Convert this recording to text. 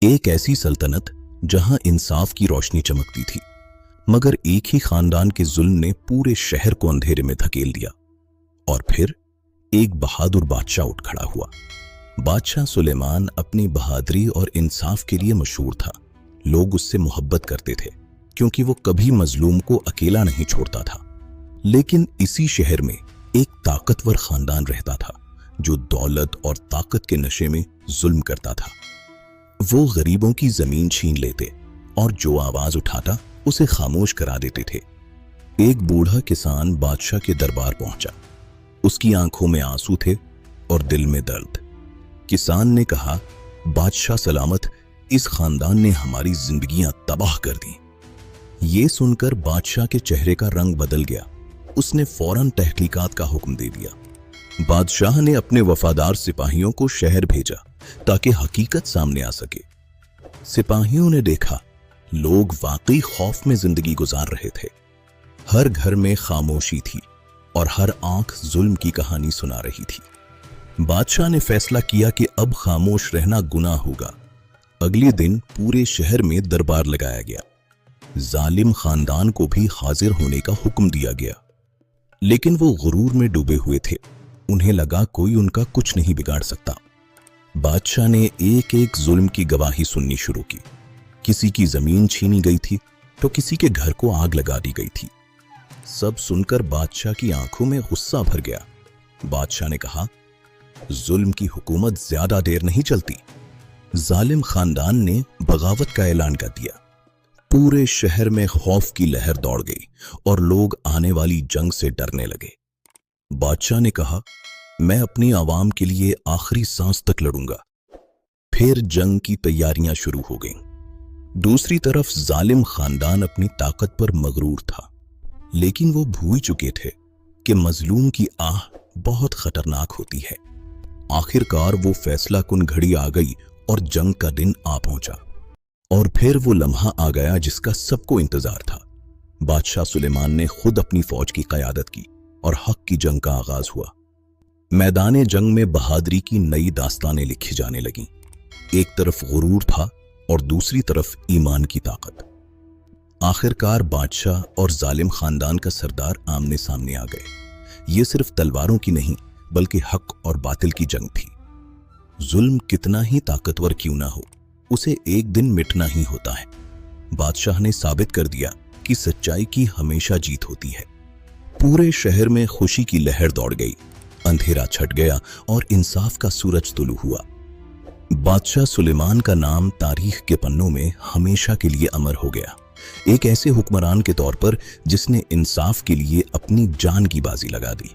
एक ऐसी सल्तनत जहां इंसाफ की रोशनी चमकती थी, मगर एक ही खानदान के जुल्म ने पूरे शहर को अंधेरे में धकेल दिया। और फिर एक बहादुर बादशाह उठ खड़ा हुआ। बादशाह सुलेमान अपनी बहादुरी और इंसाफ के लिए मशहूर था। लोग उससे मोहब्बत करते थे क्योंकि वो कभी मजलूम को अकेला नहीं छोड़ता था। लेकिन इसी शहर में एक ताकतवर खानदान रहता था जो दौलत और ताकत के नशे में जुल्म करता था। वो गरीबों की जमीन छीन लेते और जो आवाज उठाता उसे खामोश करा देते थे। एक बूढ़ा किसान बादशाह के दरबार पहुंचा। उसकी आंखों में आंसू थे और दिल में दर्द। किसान ने कहा, बादशाह सलामत, इस खानदान ने हमारी जिंदगियां तबाह कर दी। ये सुनकर बादशाह के चेहरे का रंग बदल गया। उसने फौरन तहकीकात का हुक्म दे दिया। बादशाह ने अपने वफादार सिपाहियों को शहर भेजा ताकि हकीकत सामने आ सके। सिपाहियों ने देखा, लोग वाकई खौफ में जिंदगी गुजार रहे थे। हर घर में खामोशी थी और हर आंख जुल्म की कहानी सुना रही थी। बादशाह ने फैसला किया कि अब खामोश रहना गुनाह होगा। अगले दिन पूरे शहर में दरबार लगाया गया। जालिम खानदान को भी हाजिर होने का हुक्म दिया गया, लेकिन वो गुरूर में डूबे हुए थे। उन्हें लगा कोई उनका कुछ नहीं बिगाड़ सकता। बादशाह ने एक एक जुल्म की गवाही सुननी शुरू की। किसी की जमीन छीनी गई थी तो किसी के घर को आग लगा दी गई थी। सब सुनकर बादशाह की आंखों में गुस्सा भर गया। बादशाह ने कहा, जुल्म की हुकूमत ज्यादा देर नहीं चलती। जालिम खानदान ने बगावत का ऐलान कर दिया। पूरे शहर में खौफ की लहर दौड़ गई और लोग आने वाली जंग से डरने लगे। बादशाह ने कहा, मैं अपनी आवाम के लिए आखिरी सांस तक लड़ूंगा। फिर जंग की तैयारियां शुरू हो गईं। दूसरी तरफ जालिम खानदान अपनी ताकत पर मगरूर था, लेकिन वो भूल चुके थे कि मजलूम की आह बहुत खतरनाक होती है। आखिरकार वो फैसला कुन घड़ी आ गई और जंग का दिन आ पहुंचा। और फिर वो लम्हा आ गया जिसका सबको इंतजार था। बादशाह सुलेमान ने खुद अपनी फौज की क़यादत की और हक की जंग का आगाज हुआ। मैदान जंग में बहादुरी की नई दास्तानें लिखी जाने लगीं। एक तरफ गुरूर था और दूसरी तरफ ईमान की ताकत। आखिरकार बादशाह और जालिम खानदान का सरदार आमने सामने आ गए। ये सिर्फ तलवारों की नहीं बल्कि हक और बातिल की जंग थी। जुल्म कितना ही ताकतवर क्यों ना हो, उसे एक दिन मिटना ही होता है। बादशाह ने साबित कर दिया कि सच्चाई की हमेशा जीत होती है। पूरे शहर में खुशी की लहर दौड़ गई। अंधेरा छट गया और इंसाफ का सूरज तुलू हुआ। बादशाह सुलेमान का नाम तारीख के पन्नों में हमेशा के लिए अमर हो गया, एक ऐसे हुक्मरान के तौर पर जिसने इंसाफ के लिए अपनी जान की बाजी लगा दी।